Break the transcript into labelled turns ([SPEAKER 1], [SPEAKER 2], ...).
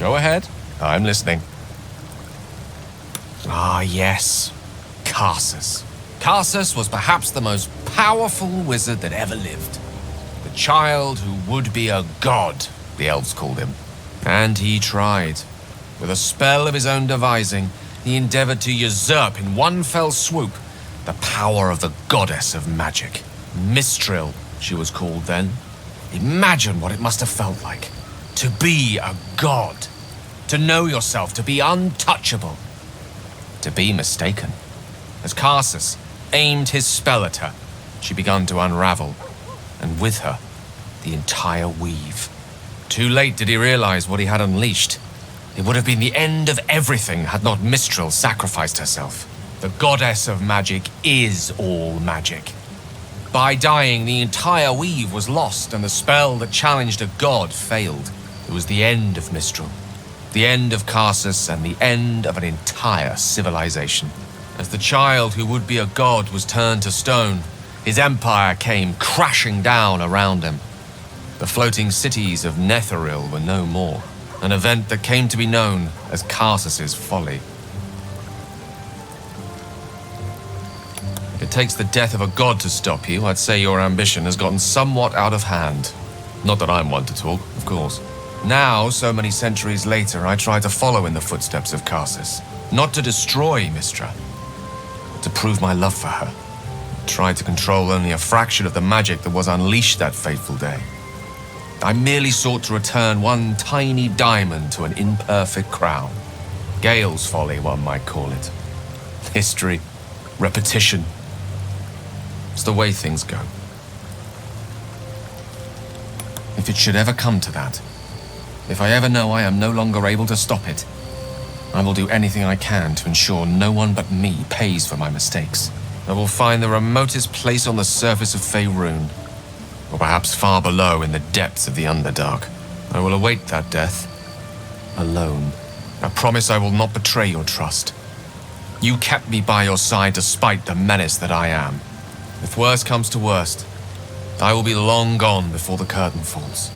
[SPEAKER 1] Go ahead. I'm listening. Ah, yes. Karsus. Karsus was perhaps the most powerful wizard that ever lived. The child who would be a god, the elves called him. And he tried. With a spell of his own devising, he endeavored to usurp in one fell swoop the power of the goddess of magic. Netheril, she was called then. Imagine what it must have felt like. To be a god. To know yourself, to be untouchable. To be mistaken. As Karsus aimed his spell at her, she began to unravel, and with her, the entire weave. Too late did he realize what he had unleashed. It would have been the end of everything had not Netheril sacrificed herself. The goddess of magic is all magic. By dying, the entire weave was lost, and the spell that challenged a god failed. It was the end of Netheril, the end of Karsus, and the end of an entire civilization. As the child who would be a god was turned to stone, his empire came crashing down around him. The floating cities of Netheril were no more, an event that came to be known as Karsus's Folly. If it takes the death of a god to stop you, I'd say your ambition has gotten somewhat out of hand. Not that I'm one to talk, of course. Now, so many centuries later, I try to follow in the footsteps of Karsus. Not to destroy Mistra, but to prove my love for her. I tried to control only a fraction of the magic that was unleashed that fateful day. I merely sought to return one tiny diamond to an imperfect crown. Gale's folly, one might call it. History, repetition. It's the way things go. If it should ever come to that, if I ever know I am no longer able to stop it, I will do anything I can to ensure no one but me pays for my mistakes. I will find the remotest place on the surface of Faerun, or perhaps far below in the depths of the Underdark. I will await that death, alone. I promise I will not betray your trust. You kept me by your side despite the menace that I am. If worst comes to worst, I will be long gone before the curtain falls.